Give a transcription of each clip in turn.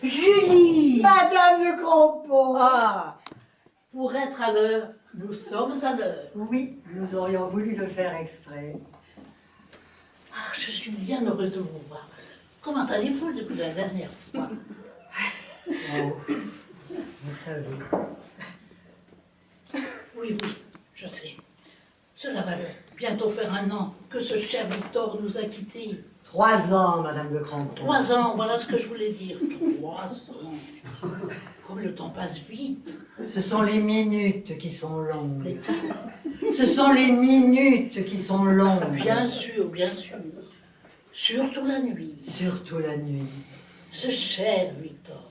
Julie! Madame de Crampon! Ah! Pour être à l'heure, nous sommes à l'heure. Oui, nous aurions voulu le faire exprès. Ah, je suis bien heureuse de vous voir. Comment allez-vous depuis la dernière fois? Oh, vous savez. Oui, je sais. Cela va bientôt faire 1 an que ce cher Victor nous a quittés. 3 ans, Madame de Crampon. 3 ans, voilà ce que je voulais dire. 3 ans. Comme le temps passe vite. Ce sont les minutes qui sont longues. Ce sont les minutes qui sont longues. Bien sûr, bien sûr. Surtout la nuit. Surtout la nuit. Ce cher Victor.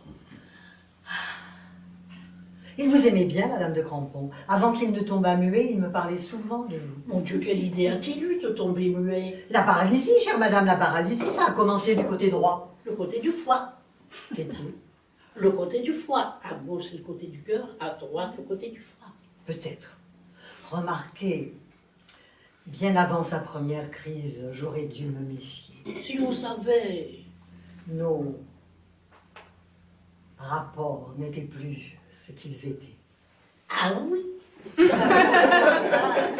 Il vous aimait bien, Madame de Crampon. Avant qu'il ne tombât muet, il me parlait souvent de vous. Mon Dieu, quelle idée a-t-il eu de tomber muet? La paralysie, chère Madame, la paralysie, ça a commencé du côté droit. Le côté du foie. Qu'est-il? Le côté du foie. À gauche, c'est le côté du cœur. À droite, le côté du foie. Peut-être. Remarquez, bien avant sa première crise, j'aurais dû me méfier. Si vous savez... Nos rapports n'étaient plus ce qu'ils étaient. Ah oui.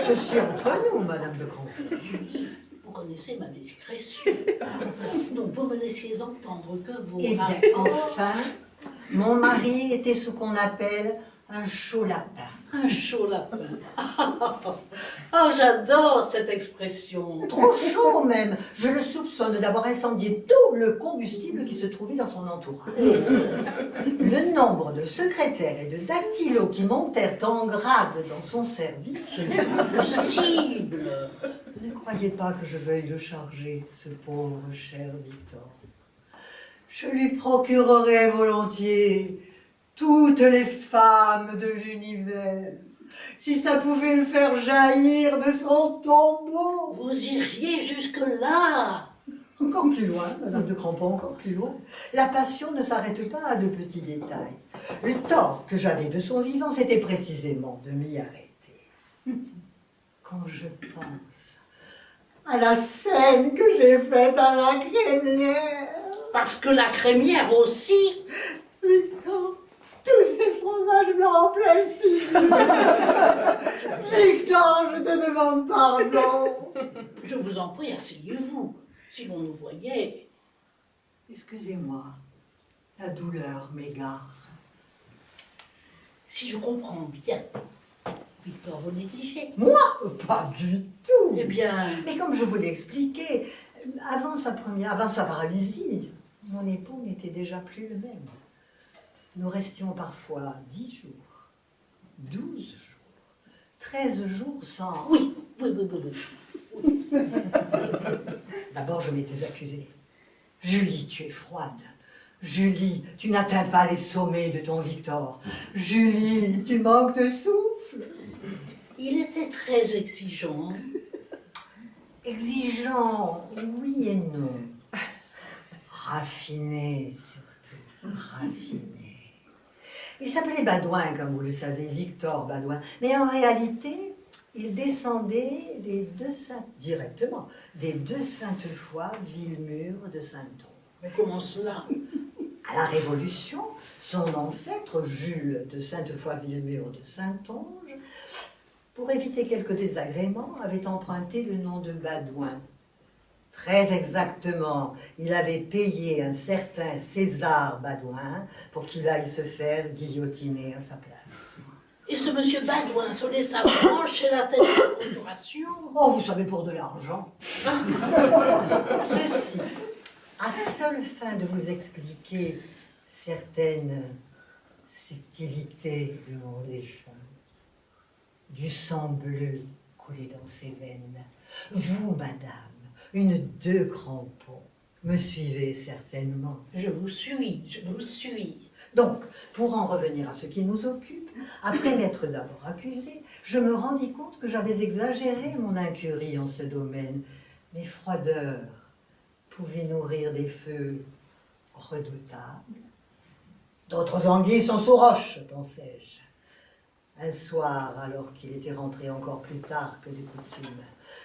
Ceci entre nous, Madame de Crampon. Julie, vous connaissez ma discrétion. Donc vous me laissiez entendre que vos Eh bien, rapports... enfin, mon mari était ce qu'on appelle un chaud lapin. Un chaud lapin. Oh, j'adore cette expression. Trop chaud même. Je le soupçonne d'avoir incendié tout le combustible qui se trouvait dans son entourage. Le nombre de secrétaires et de dactylos qui montèrent en grade dans son service. Possible. Ne croyez pas que je veuille le charger, ce pauvre cher Victor. Je lui procurerai volontiers toutes les femmes de l'univers, si ça pouvait le faire jaillir de son tombeau. Vous iriez jusque-là. Encore plus loin, Madame de Crampon, encore plus loin. La passion ne s'arrête pas à de petits détails. Le tort que j'avais de son vivant, c'était précisément de m'y arrêter. Quand je pense à la scène que j'ai faite à la crémière. Parce que la crémière aussi. Victor, tous ces fromages blancs en pleine figure. Victor, je te demande pardon. Je vous en prie, asseyez-vous. Si l'on nous voyait... Excusez-moi, la douleur m'égare. Si je comprends bien, Victor, vous négligez. Moi? Pas du tout. Eh bien... Mais comme je vous l'ai expliqué, avant sa paralysie, mon époux n'était déjà plus le même. Nous restions parfois 10 jours, 12 jours, 13 jours sans... Oui. D'abord, je m'étais accusée. Julie, tu es froide. Julie, tu n'atteins pas les sommets de ton Victor. Julie, tu manques de souffle. Il était très exigeant. Exigeant, oui et non. Raffiné, surtout. Raffiné. Il s'appelait Badouin, comme vous le savez, Victor Badouin. Mais en réalité, il descendait directement des 2 Sainte-Foy, Villemur de Saint-Onge. Mais comment cela? À la Révolution, son ancêtre, Jules de Sainte-Foy-Villemur de Saint-Onge, pour éviter quelques désagréments, avait emprunté le nom de Badouin. Très exactement, il avait payé un certain César Badouin pour qu'il aille se faire guillotiner à sa place. Et ce monsieur Badouin se laissa trancher la tête de la procuration. Oh, vous savez, pour de l'argent. Ceci, à seule fin de vous expliquer certaines subtilités du monde des femmes. Du sang bleu coulait dans ses veines. Vous, madame, une de Crampon, me suivez certainement. Je vous suis, je vous suis. Donc, pour en revenir à ce qui nous occupe, après m'être d'abord accusée, je me rendis compte que j'avais exagéré mon incurie en ce domaine. Mes froideurs pouvaient nourrir des feux redoutables. D'autres anguilles sont sous roche, pensais-je. Un soir, alors qu'il était rentré encore plus tard que de coutume,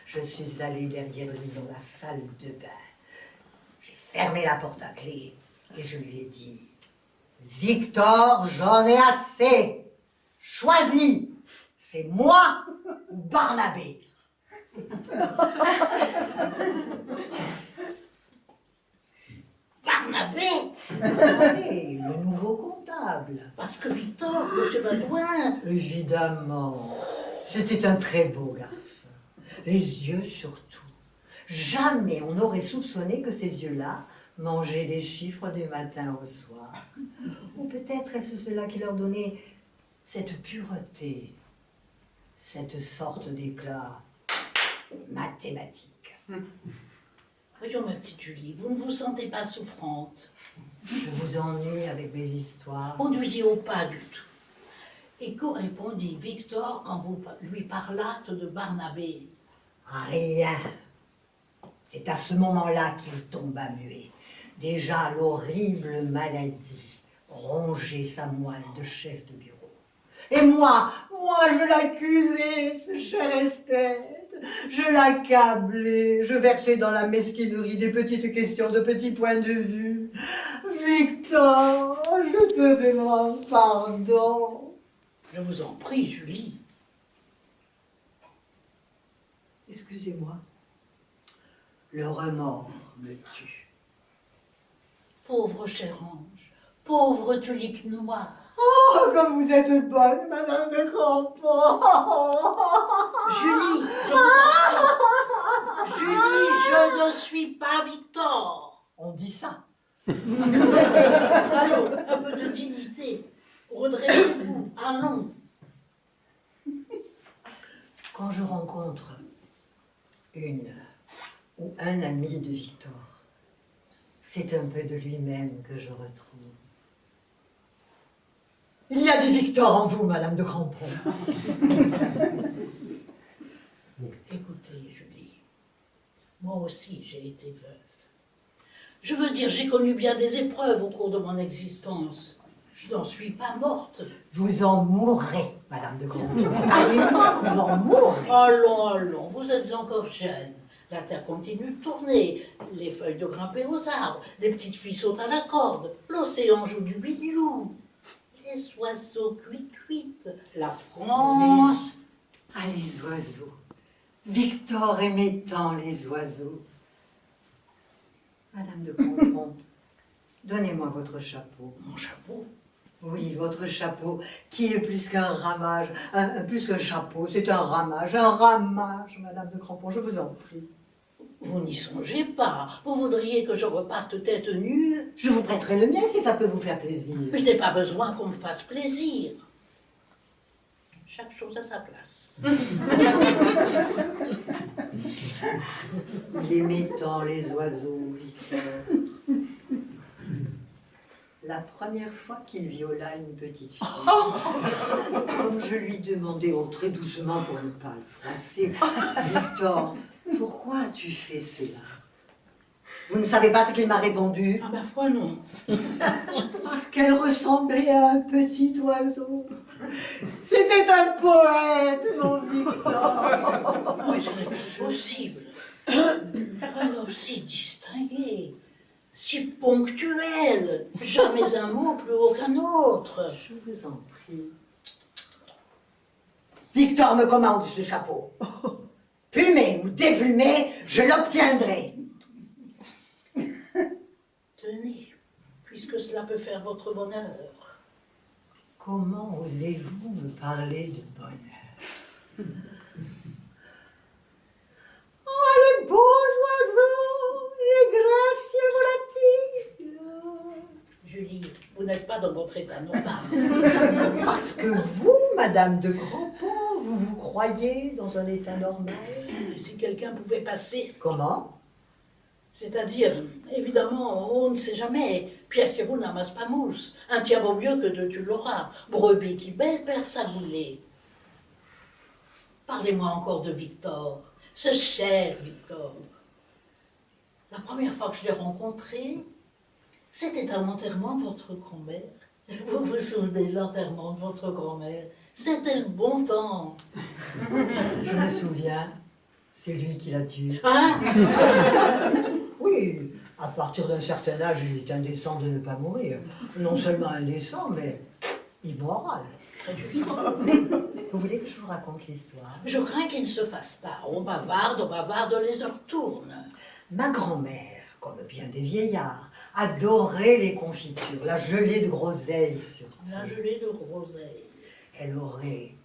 je suis allée derrière lui dans la salle de bain. J'ai fermé la porte à clé et je lui ai dit « Victor, j'en ai assez. Choisis, c'est moi ou Barnabé ?» Barnabé! Barnabé, le nouveau comptable. Parce que Victor, monsieur Badouin... Évidemment, c'était un très beau garçon. Les yeux surtout. Jamais on n'aurait soupçonné que ces yeux-là mangeaient des chiffres du matin au soir. Ou peut-être est-ce cela qui leur donnait cette pureté, cette sorte d'éclat mathématique. Voyons, ma petite Julie, vous ne vous sentez pas souffrante? Je vous ennuie avec mes histoires. Ennuyez-vous pas du tout. Et que répondit Victor quand vous lui parlâtes de Barnabé? Rien. C'est à ce moment-là qu'il tomba muet. Déjà l'horrible maladie rongeait sa moelle de chef de bureau. Et moi, je l'accusais, ce cher esthète. Je l'accablais, je versais dans la mesquinerie des petites questions, de petits points de vue. Victor, je te demande pardon. Je vous en prie, Julie. Excusez-moi. Le remords me tue. Pauvre chère ange, pauvre tulipe noire. Oh, comme vous êtes bonne, Madame de Crampon. Julie, je vous en prie. Julie, je ne suis pas Victor. On dit ça. Allons, un peu de dignité. Redressez-vous, allons. Quand je rencontre une ou un ami de Victor, c'est un peu de lui-même que je retrouve. Il y a du Victor en vous, Madame de Crampon. Écoutez, Julie, moi aussi j'ai été veuve. Je veux dire, j'ai connu bien des épreuves au cours de mon existence. Je n'en suis pas morte. Vous en mourrez, Madame de Crampon. Allez-moi, vous en mourrez. Allons, allons, vous êtes encore jeune. La terre continue de tourner, les feuilles de grimper aux arbres, des petites filles sautent à la corde, l'océan joue du bidilou, les oiseaux cuitent, la France... Ah, les oiseaux. Victor aimait tant les oiseaux. Madame de Crampon, donnez-moi votre chapeau. Mon chapeau? Oui, votre chapeau, qui est plus qu'un ramage, plus qu'un chapeau, c'est un ramage, Madame de Crampon, je vous en prie. Vous n'y songez pas. Vous voudriez que je reparte tête nue? Je vous prêterai le mien si ça peut vous faire plaisir. Mais je n'ai pas besoin qu'on me fasse plaisir. Chaque chose à sa place. Il aimait tant les oiseaux, Victor. La première fois qu'il viola une petite fille, comme je lui demandais très doucement pour ne pas le froisser, Victor, pourquoi as-tu fait cela? Vous ne savez pas ce qu'il m'a répondu? Ah, ma foi, non. Parce qu'elle ressemblait à un petit oiseau. C'était un poète, mon Victor. Mais ce n'est pas possible. Un homme si distingué, si ponctuel, jamais un mot plus haut qu'un autre. Je vous en prie. Victor me commande ce chapeau. Plumé ou déplumé, je l'obtiendrai. Tenez, puisque cela peut faire votre bonheur. Comment osez-vous me parler de bonheur? Oh, les beaux oiseaux, les gracieux volatiles. Julie, vous n'êtes pas dans votre état normal. Parce que vous, Madame de Crampon, vous vous croyez dans un état normal? Si quelqu'un pouvait passer, Comment? c'est-à-dire, évidemment, on ne sait jamais. Pierre qui roule n'amasse pas mousse. Un tien vaut mieux que deux tu l'auras. Brebis qui belle perd sa moulée. Parlez-moi encore de Victor, ce cher Victor. La première fois que je l'ai rencontré, c'était à l'enterrement de votre grand-mère. Vous vous souvenez de l'enterrement de votre grand-mère? C'était le bon temps. Je me souviens, c'est lui qui l'a tué. Hein? Oui, à partir d'un certain âge, il est indécent de ne pas mourir. Non seulement indécent, mais immoral. Très juste. Vous voulez que je vous raconte l'histoire? Je crains qu'il ne se fasse tard. On bavarde, les heures tournent. Ma grand-mère, comme bien des vieillards, adorait les confitures, la gelée de groseille surtout. La gelée de groseille. Elle aurait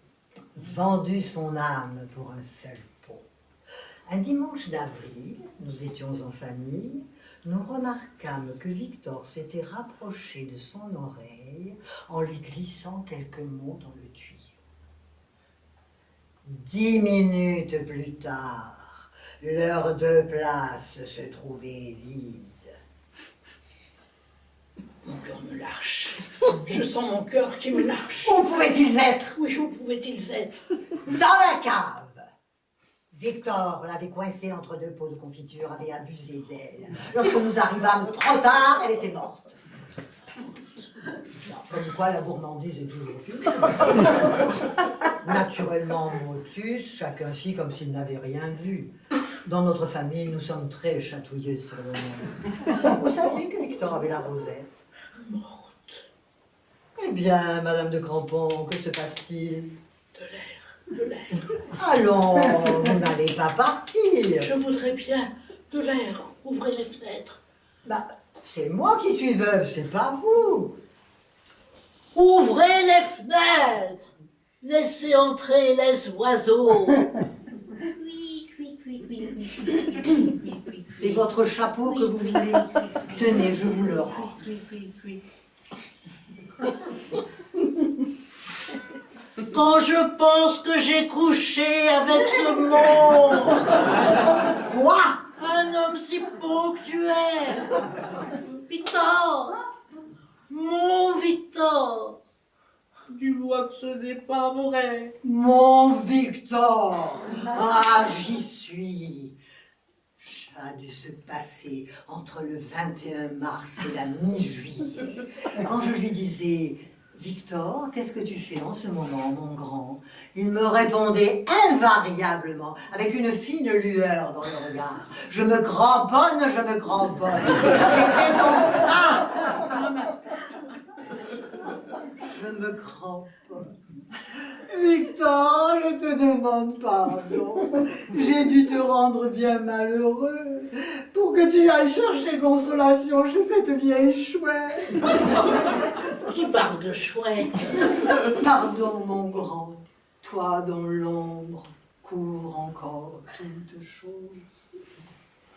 vendu son âme pour un seul pot. Un dimanche d'avril, nous étions en famille, nous remarquâmes que Victor s'était rapproché de son oreille en lui glissant quelques mots dans le tuyau. 10 minutes plus tard, l'heure de place se trouvait vide. Mon cœur me lâche. Je sens mon cœur qui me lâche. Où pouvaient-ils être? Oui, où pouvaient-ils être? Dans la cave. Victor l'avait coincée entre deux pots de confiture, avait abusé d'elle. Lorsque nous arrivâmes trop tard, elle était morte. Comme quoi la gourmandise est toujours pure. Naturellement motus, chacun fit comme s'il n'avait rien vu. Dans notre famille, nous sommes très chatouillés sur le monde. Vous saviez que Victor avait la rosette? Morte. Eh bien, Madame de Crampon, que se passe-t-il? De l'air. Allons, vous n'allez pas partir. Je voudrais bien de l'air. Ouvrez les fenêtres. Bah, c'est moi qui suis veuve, c'est pas vous. Ouvrez les fenêtres. Laissez entrer les oiseaux. Oui, oui, oui, oui, oui, oui, oui, oui, oui. C'est votre chapeau que vous voulez. Tenez, je vous le rends. Oui, oui, oui. Quand je pense que j'ai couché avec ce monstre, Quoi? un homme si ponctuel, Victor, mon Victor, dis-moi que ce n'est pas vrai. Mon Victor. Ah, j'y suis. Ça a dû se passer entre le 21 mars et la mi-juillet. Quand je lui disais... Victor, qu'est-ce que tu fais en ce moment, mon grand? Il me répondait invariablement, avec une fine lueur dans le regard. Je me cramponne, je me cramponne. C'était donc ça. Je me cramponne. Victor, je te demande pardon. J'ai dû te rendre bien malheureux pour que tu ailles chercher consolation chez cette vieille chouette. Qui parle de chouette? Pardon, mon grand, toi dont l'ombre couvre encore toutes choses.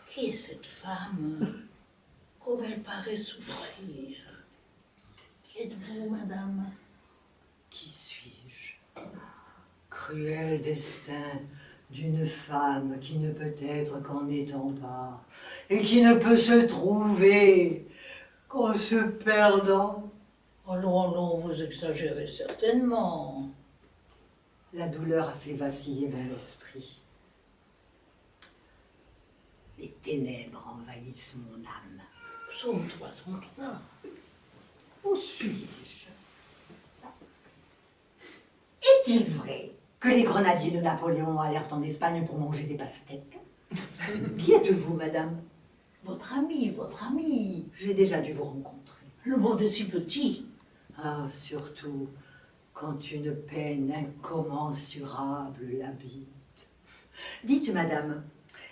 Qui est cette femme? Comme elle paraît souffrir. Qui êtes-vous, madame? Qui suis-je? Cruel destin d'une femme qui ne peut être qu'en étant pas, et qui ne peut se trouver qu'en se perdant. Oh non, non, vous exagérez certainement. La douleur a fait vaciller mon esprit. Les ténèbres envahissent mon âme. Psaume 303. Où suis-je? Est-il vrai que les grenadiers de Napoléon allèrent en Espagne pour manger des pastèques? Qui êtes-vous, madame? Votre ami, votre ami. J'ai déjà dû vous rencontrer. Le monde est si petit. Ah, surtout quand une peine incommensurable l'habite. Dites, madame,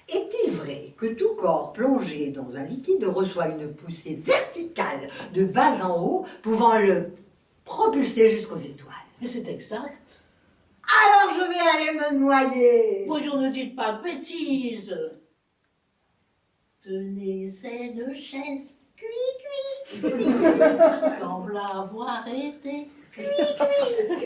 est-il vrai que tout corps plongé dans un liquide reçoit une poussée verticale de bas en haut, pouvant le propulser jusqu'aux étoiles? Mais c'est exact. Alors je vais aller me noyer. Voyons, ne dites pas de bêtises. Tenez une chaise, cui, cui, semble avoir été cui, cui, cui,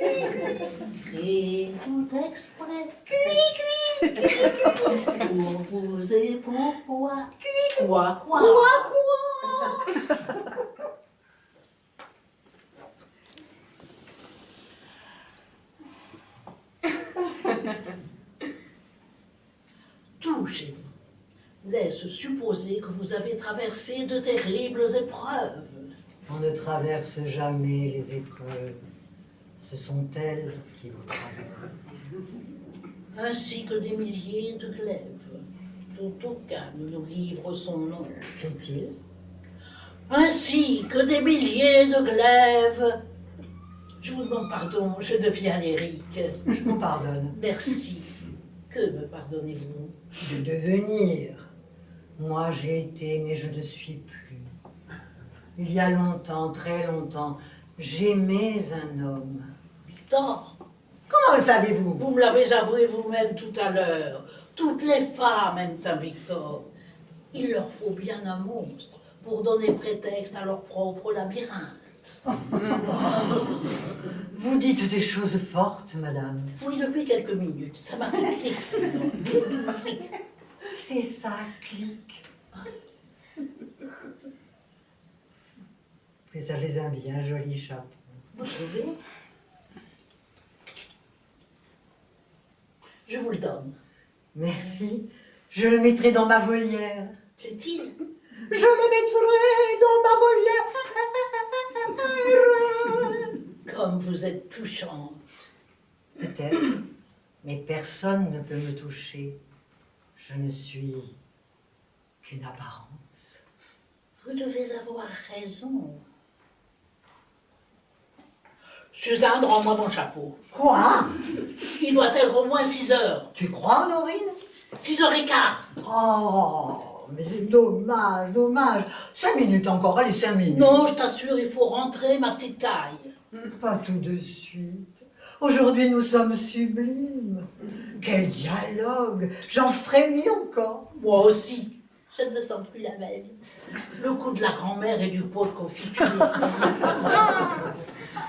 cui, et tout exprès, cui, cui, cui, cui, pour vous et pourquoi, cui, quoi, quoi, Tout chez vous laisse supposer que vous avez traversé de terribles épreuves. On ne traverse jamais les épreuves. Ce sont elles qui vous traversent. Ainsi que des milliers de glaives, dont aucun ne nous livre son nom. Qu'est-il? Ainsi que des milliers de glaives. Je vous demande pardon, je deviens lyrique. Je vous pardonne. Merci. Que me pardonnez-vous? De devenir. Moi, j'ai été, mais je ne suis plus. Il y a longtemps, très longtemps, j'aimais un homme. Victor, Comment le savez-vous? vous me l'avez avoué vous-même tout à l'heure. Toutes les femmes aiment un Victor. Il leur faut bien un monstre pour donner prétexte à leur propre labyrinthe. Vous dites des choses fortes, madame. Oui, depuis quelques minutes, ça m'a fait clic. Clic. C'est ça, clic. Vous avez un bien joli chapeau. Vous trouvez? Je vous le donne. Merci. Je le mettrai dans ma volière. Plaît-il? Je le mettrai dans ma volière. Comme vous êtes touchante. Peut-être, mais personne ne peut me toucher. Je ne suis qu'une apparence. Vous devez avoir raison. Suzanne, rends-moi mon chapeau. Quoi? Il doit être au moins 6 heures. Tu crois, Laurine? 6h15. Oh, mais c'est dommage, dommage. 5 minutes encore, allez, 5 minutes. Non, je t'assure, il faut rentrer, ma petite caille. Pas tout de suite. Aujourd'hui, nous sommes sublimes. Quel dialogue! J'en frémis encore. Moi aussi. Je ne me sens plus la même. Le coup de la grand-mère et du pot de confiture.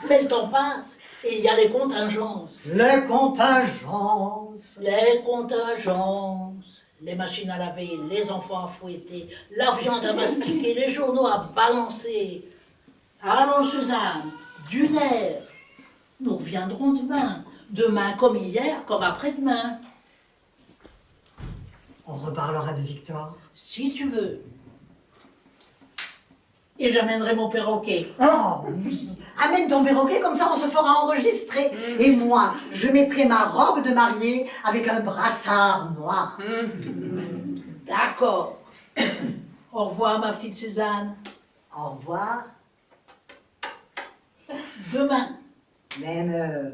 Mais le temps passe et il y a les contingences. Les contingences. Les contingences. Les machines à laver, les enfants à fouetter, la viande à mastiquer, les journaux à balancer. Allons, Suzanne, d'une air. Nous reviendrons demain. Demain comme hier, comme après-demain. On reparlera de Victor. Si tu veux. Et j'amènerai mon perroquet. Oh oui, amène ton perroquet, comme ça on se fera enregistrer. Et moi, je mettrai ma robe de mariée avec un brassard noir. D'accord. Au revoir, ma petite Suzanne. Au revoir, Demain. même heure.